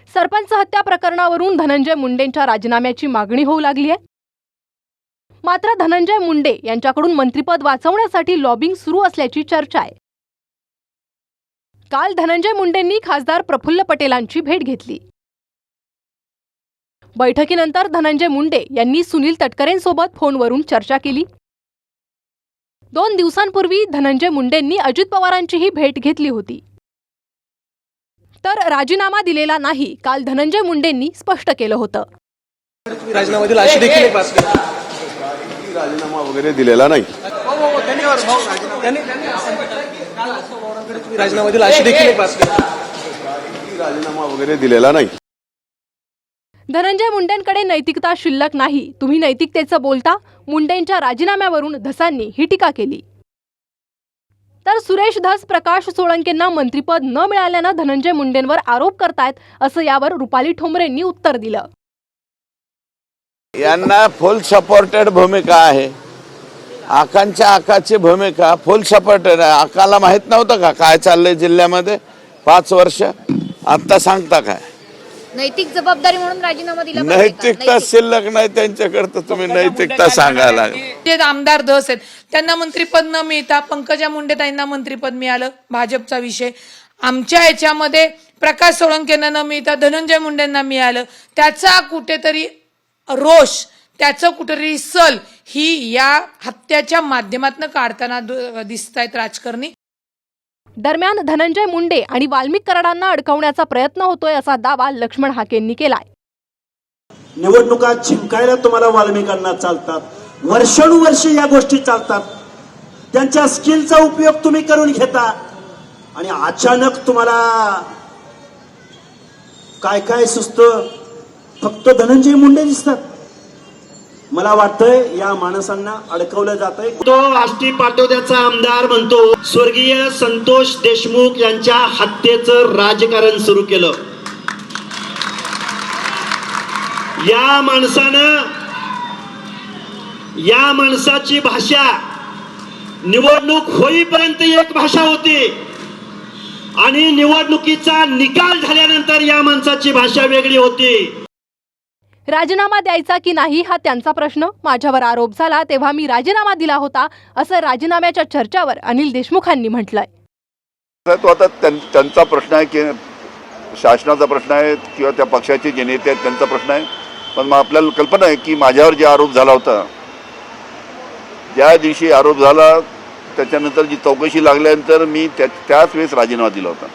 सरपंच हत्या प्रकरणावरून धनंजय मुंडेंच्या राजीनाम्याची मागणी होऊ लागली आहे। मात्र धनंजय मुंडे यांच्याकडून मंत्रिपद वाचवण्यासाठी लॉबिंग सुरू असल्याची चर्चा आहे। काल धनंजय मुंडेंनी खासदार प्रफुल्ल पटेलांची भेट घेतली। बैठकीनंतर धनंजय मुंडे यांनी सुनील तटकरेंसोबत फोनवरून चर्चा केली। 2 दिवसांपूर्वी धनंजय मुंडेंनी अजित पवारांचीही भेट घेतली होती। तर राजीनामा दिलेला नाही, काल धनंजय मुंडेंनी स्पष्ट केलं होतं। राजीनामा दिला अशी देखील एक बातमी राजीनामा वगैरे दिलेला नाही। राजीनामा दिला अशी देखील एक बातमी राजीनामा वगैरे दिलेला नाही। धनंजय मुंडेंकडे नैतिकता शिल्लक नाही, तुम्ही नैतिकतेचं बोलता, मुंडेंच्या राजीनाम्यावरून धसांनी ही टीका केली। तर सुरेश धस प्रकाश सोळंकेंना मंत्रिपद न मिळाल्यानं धनंजय मुंडेंवर आरोप करतायत, असं यावर रुपाली ठोंबरेंनी उत्तर दिलं। यांना फुल सपोर्टेड भूमिका आहे। आकांची भूमिका फुल सपोर्टेड आहे। आकाला माहित नव्हतं का काय चाललंय जिल्ह्यामध्ये 5 वर्ष? आता सांगता काय? नैतिक जबाबदारी म्हणून राजीनामा दिला। नैतिकता शिल्लक नाही त्यांच्याकडे, तर तुम्ही नैतिकता सांगायला। जे आमदार धस आहेत त्यांना मंत्रिपद न मिळता पंकजा मुंडे ताईंना मंत्रिपद मिळालं, भाजपचा विषय। आमच्या याच्यामध्ये प्रकाश सोळंकेंना न मिळता धनंजय मुंडेंना मिळालं, त्याचा कुठेतरी रोष, त्याचं कुठेतरी सल ही या हत्याच्या माध्यमातून काढताना दिसतायत राजकारणी। दरम्यान धनंजय मुंडे आणि वाल्मिक कराडांना अडकवण्याचा प्रयत्न होतोय, असा दावा लक्ष्मण हाकेंनी केलाय। निवडणुका जिंकायला तुम्हाला वाल्मिकांना चालतात, वर्षानुवर्ष या गोष्टी चालतात, त्यांच्या स्किलचा उपयोग तुम्ही करून घेता आणि अचानक तुम्हाला काय काय सुचतं, फक्त धनंजय मुंडे दिसतात। मला वाटतंय या माणसांना अडकवलं जातंय। तो आष्टी पाटोद्याचा आमदार म्हणतो स्वर्गीय संतोष देशमुख यांच्या हत्येचं राजकारण सुरू केलं। या माणसाची भाषा निवडणूक होईपर्यंत एक भाषा होती आणि निवडणुकीचा निकाल झाल्यानंतर या माणसाची भाषा वेगळी होती। राजीनामा द्यायचा की नाही हा त्यांचा प्रश्न। माझ्यावर आरोप झाला तेव्हा मी राजीनामा दिला होता, असं राजीनाम्याच्या चर्चावर अनिल देशमुखांनी म्हटलंय। तो आता त्यांचा प्रश्न आहे की शासनाचा प्रश्न आहे किंवा त्या पक्षाचे जे नेते आहेत त्यांचा प्रश्न आहे। पण मग आपल्याला कल्पना आहे की माझ्यावर जे आरोप झाला होता, ज्या दिवशी आरोप झाला त्याच्यानंतर जी चौकशी लागल्यानंतर मी त्याच वेळेस राजीनामा दिला होता।